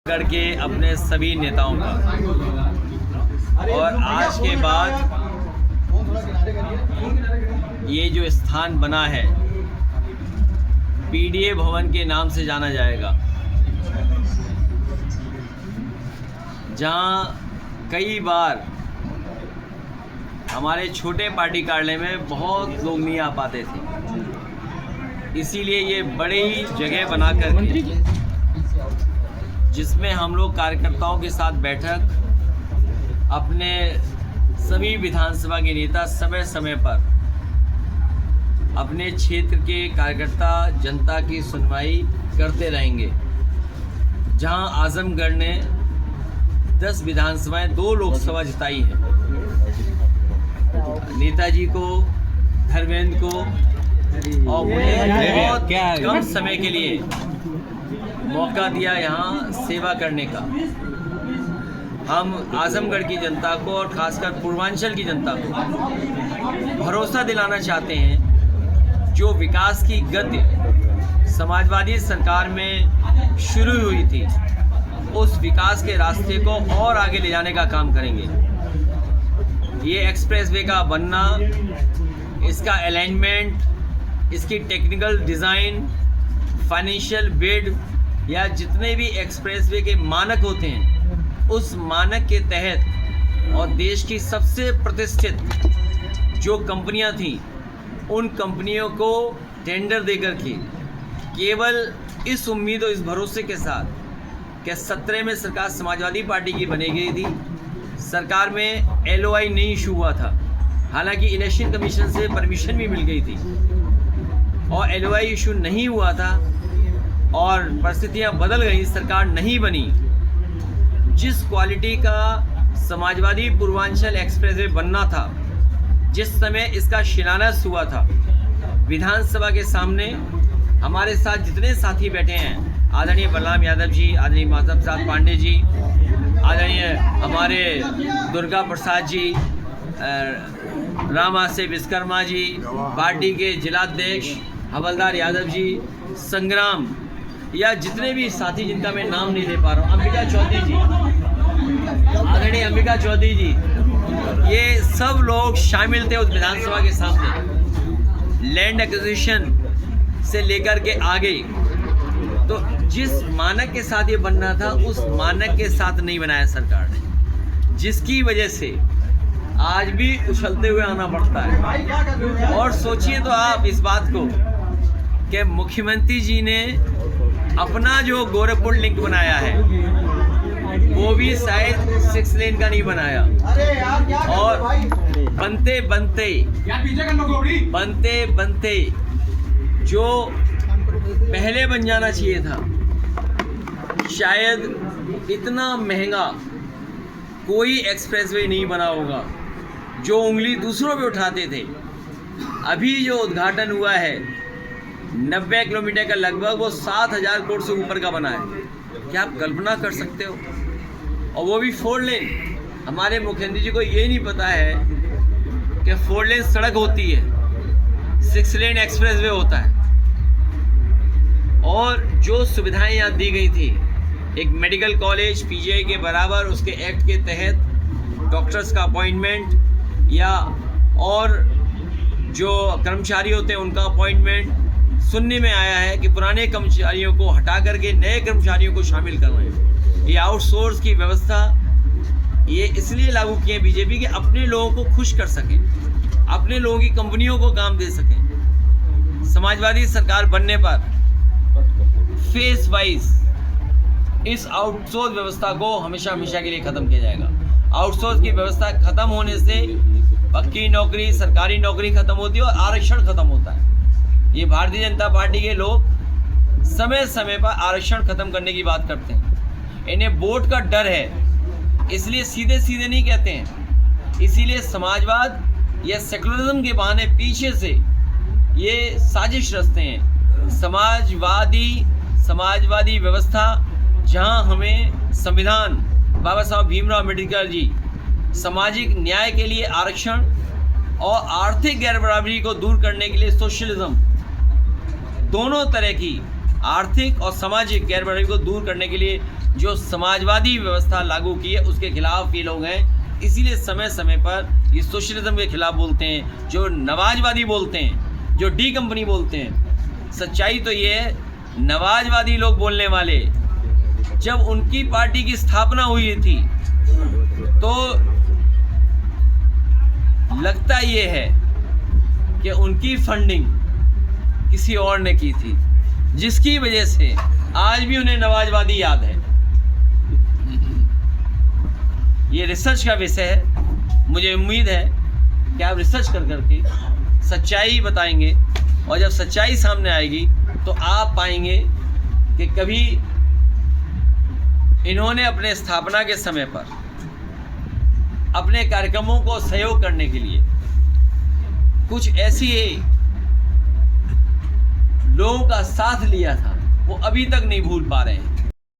करके अपने सभी नेताओं का, और आज के बाद ये जो स्थान बना है पीडीए भवन के नाम से जाना जाएगा, जहाँ कई बार हमारे छोटे पार्टी कार्यालय में बहुत लोग नहीं आ पाते थे। इसीलिए ये बड़ी जगह बना कर जिसमें हम लोग कार्यकर्ताओं के साथ बैठक, अपने सभी विधानसभा के नेता समय समय पर अपने क्षेत्र के कार्यकर्ता जनता की सुनवाई करते रहेंगे। जहां आजमगढ़ ने 10 विधानसभाएं 2 लोकसभा जिताई हैं, नेताजी को, धर्मेंद्र को, और उन्हें बहुत कम समय के लिए मौका दिया यहाँ सेवा करने का। हम आजमगढ़ की जनता को और खासकर पूर्वांचल की जनता को भरोसा दिलाना चाहते हैं, जो विकास की गति समाजवादी सरकार में शुरू हुई थी, उस विकास के रास्ते को और आगे ले जाने का काम करेंगे। ये एक्सप्रेसवे का बनना, इसका अलाइनमेंट, इसकी टेक्निकल डिज़ाइन, फाइनेंशियल बिड या जितने भी एक्सप्रेसवे के मानक होते हैं, उस मानक के तहत और देश की सबसे प्रतिष्ठित जो कंपनियां थीं, उन कंपनियों को टेंडर देकर के केवल इस उम्मीद और इस भरोसे के साथ कि 17 में सरकार समाजवादी पार्टी की बनी गई थी, सरकार में LOI नहीं इशू हुआ था, हालांकि इलेक्शन कमीशन से परमिशन भी मिल गई थी और LOI इशू नहीं हुआ था और परिस्थितियां बदल गई, सरकार नहीं बनी। जिस क्वालिटी का समाजवादी पूर्वांचल एक्सप्रेसवे बनना था, जिस समय इसका शिलान्यास हुआ था, विधानसभा के सामने हमारे साथ जितने साथी बैठे हैं, आदरणीय बलराम यादव जी, आदरणीय माधव प्रसाद पांडे जी, आदरणीय हमारे दुर्गा प्रसाद जी, रामासे विश्वकर्मा जी, पार्टी के जिलाध्यक्ष हवलदार यादव जी, संग्राम, या जितने भी साथी जिनका मैं नाम नहीं ले पा रहा हूँ, अंबिका चौधरी जी, आदरणीय अंबिका चौधरी जी, ये सब लोग शामिल थे उस विधानसभा के सामने। लैंड एक्विजिशन से लेकर के आगे, तो जिस मानक के साथ ये बनना था, उस मानक के साथ नहीं बनाया सरकार ने, जिसकी वजह से आज भी उछलते हुए आना पड़ता है। और सोचिए तो आप इस बात को कि मुख्यमंत्री जी ने अपना जो गोरखपुर लिंक बनाया है, वो भी शायद 6 लेन का नहीं बनाया, और बनते बनते जो पहले बन जाना चाहिए था, शायद इतना महंगा कोई एक्सप्रेसवे नहीं बना होगा, जो उंगली दूसरों पे उठाते थे। अभी जो उद्घाटन हुआ है 90 किलोमीटर का लगभग, वो 7,000 करोड़ से ऊपर का बना है। क्या आप कल्पना कर सकते हो? और वो भी 4 लेन। हमारे मुख्यमंत्री जी को ये नहीं पता है कि 4 लेन सड़क होती है, 6 लेन एक्सप्रेसवे होता है। और जो सुविधाएं यहाँ दी गई थी, एक मेडिकल कॉलेज PGI के बराबर, उसके एक्ट के तहत डॉक्टर्स का अपॉइंटमेंट, या और जो कर्मचारी होते हैं उनका अपॉइंटमेंट, सुनने में आया है कि पुराने कर्मचारियों को हटा करके नए कर्मचारियों को शामिल कर रहे हैं। ये आउटसोर्स की व्यवस्था ये इसलिए लागू की है बीजेपी, कि अपने लोगों को खुश कर सकें, अपने लोगों की कंपनियों को काम दे सकें। समाजवादी सरकार बनने पर फेस वाइज इस आउटसोर्स व्यवस्था को हमेशा के लिए ख़त्म किया जाएगा। आउटसोर्स की व्यवस्था ख़त्म होने से पक्की नौकरी, सरकारी नौकरी ख़त्म होती है और आरक्षण ख़त्म होता है। ये भारतीय जनता पार्टी के लोग समय समय पर आरक्षण ख़त्म करने की बात करते हैं। इन्हें वोट का डर है, इसलिए सीधे सीधे नहीं कहते हैं। इसीलिए समाजवाद या सेकुलरिज्म के बहाने पीछे से ये साजिश रचते हैं। समाजवादी व्यवस्था, जहां हमें संविधान बाबा साहब भीमराव अम्बेडकर जी सामाजिक न्याय के लिए आरक्षण और आर्थिक गैर बराबरी को दूर करने के लिए सोशलिज्म, दोनों तरह की आर्थिक और सामाजिक गैरबराबरी को दूर करने के लिए जो समाजवादी व्यवस्था लागू की है उसके खिलाफ ये लोग हैं। इसीलिए समय समय पर ये सोशलिज्म के खिलाफ बोलते हैं, जो नवाजवादी बोलते हैं, जो डी कंपनी बोलते हैं। सच्चाई तो ये है, नवाजवादी लोग बोलने वाले जब उनकी पार्टी की स्थापना हुई थी तो लगता ये है कि उनकी फंडिंग किसी और ने की थी, जिसकी वजह से आज भी उन्हें नवाजवादी याद है। ये रिसर्च का विषय है। मुझे उम्मीद है कि आप रिसर्च कर करके सच्चाई बताएंगे, और जब सच्चाई सामने आएगी तो आप पाएंगे कि कभी इन्होंने अपने स्थापना के समय पर अपने कार्यक्रमों को सहयोग करने के लिए कुछ ऐसी लोगों का साथ लिया था, वो अभी तक नहीं भूल पा रहे हैं।